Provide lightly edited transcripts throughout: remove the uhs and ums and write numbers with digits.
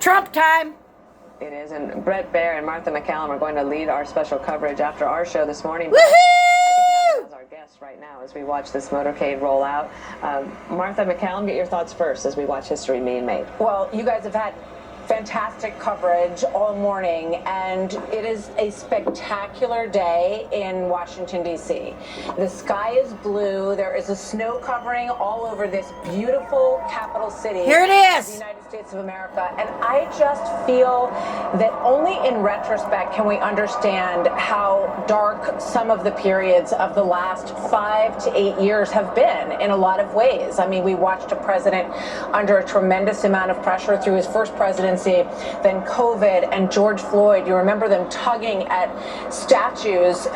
Trump time. It is, and Bret Baier and Martha MacCallum are going to lead our special coverage after our show this morning. Woohoo! As our guest right now as we watch this motorcade roll out. Martha MacCallum, get your thoughts first as we watch history being made. Well, you guys have had fantastic coverage all morning, and it is a spectacular day in Washington, D.C. The sky is blue. There is a snow covering all over this beautiful capital city. Here it is. The United States of America. And I just feel that only in retrospect can we understand how dark some of the periods of the last 5 to 8 years have been in a lot of ways. I mean, we watched a president under a tremendous amount of pressure through his first presidency, then COVID and George Floyd. You remember them tugging at statues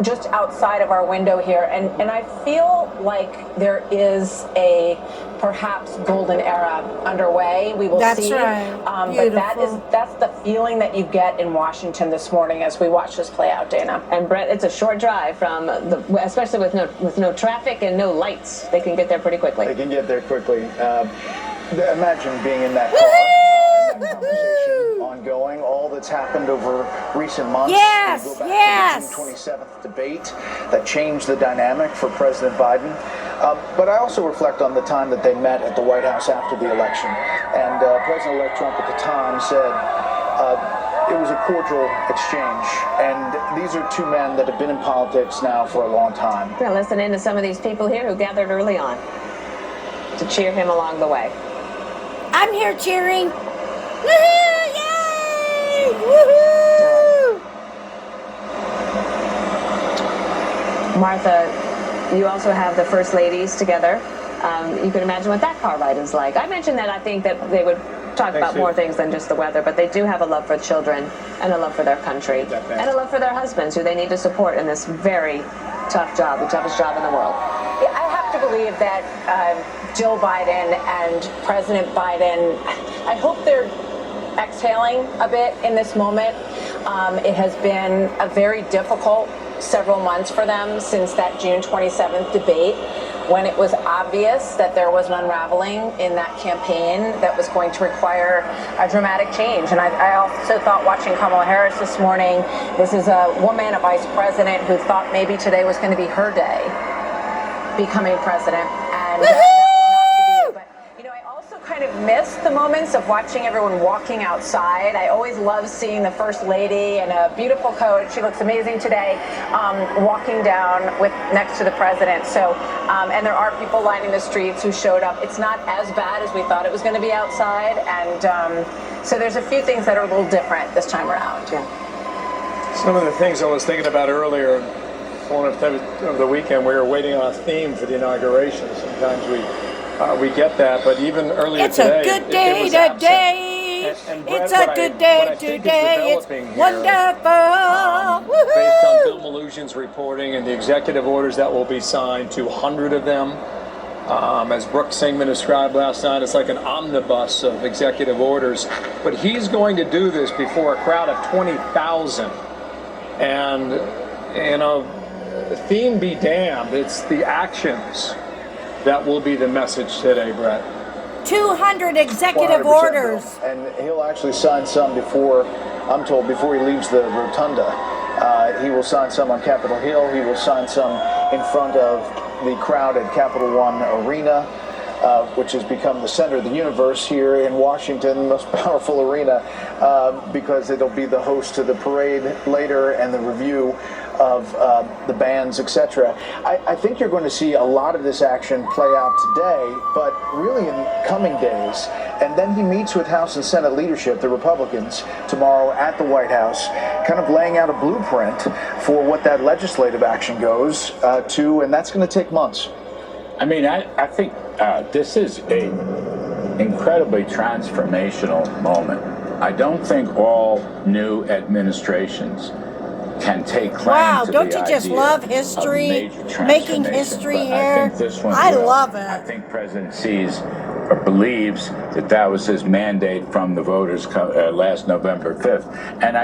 just outside of our window here. And I feel like there is a perhaps golden era underway. We will That's see. right. But that's the feeling that you get in Washington this morning as we watch this play out, Dana. And Bret, it's a short drive from especially with no traffic and no lights. They can get there pretty quickly. They can get there quickly. Imagine being in that car. That conversation ongoing, all that's happened over recent months. Yes, we go back yes. to the June 27th debate that changed the dynamic for President Biden. But I also reflect on the time that they met at the White House after the election. And President-elect Trump at the time said it was a cordial exchange. And these are two men that have been in politics now for a long time. We're going to listen in to some of these people here who gathered early on to cheer him along the way. I'm here cheering. Woohoo! Yay! Woohoo! Martha, you also have the first ladies together. You can imagine what that car ride is like. I mentioned that I think that they would talk about more things than just the weather, but they do have a love for children and a love for their country and a love for their husbands, who they need to support in this very tough job, the toughest job in the world. Yeah, I have to believe that Jill Biden and President Biden, I hope they're exhaling a bit in this moment. It has been a very difficult several months for them since that June 27th debate, when it was obvious that there was an unraveling in that campaign that was going to require a dramatic change. And I also thought, watching Kamala Harris this morning, this is a woman, a vice president, who thought maybe today was going to be her day becoming president. And that was not to be. But, you know, I also kind of miss the moments of watching everyone walking outside. I always love seeing the First Lady in a beautiful coat. She looks amazing today, walking down next to the president. So, and there are people lining the streets who showed up. It's not as bad as we thought it was going to be outside. And so there's a few things that are a little different this time around. Yeah. Some of the things I was thinking about earlier of the weekend, we were waiting on a theme for the inauguration. Sometimes we get that, but even earlier today, it's a good day today. It's a good day today. It's wonderful. Based on Bill Maloogian's reporting and the executive orders that will be signed, 200 of them. As Brooke Singman described last night, it's like an omnibus of executive orders. But he's going to do this before a crowd of 20,000. And, you know, theme be damned, it's the actions that will be the message today, Bret. 200 executive 100%, orders. And he'll actually sign some before, I'm told, before he leaves the rotunda. He will sign some on Capitol Hill. He will sign some in front of the crowd at Capital One Arena, which has become the center of the universe here in Washington, the most powerful arena, because it'll be the host to the parade later and the review of the bands, etc. I think you're going to see a lot of this action play out today, but really in coming days. And then he meets with House and Senate leadership, the Republicans, tomorrow at the White House, kind of laying out a blueprint for what that legislative action goes to, and that's going to take months. I mean, I think this is a incredibly transformational moment. I don't think all new administrations can take claim Wow, to don't the you just idea love of history, major making transformation, history but here? I think this one I will. love it. I think President sees or believes that was his mandate from the voters last November 5th. And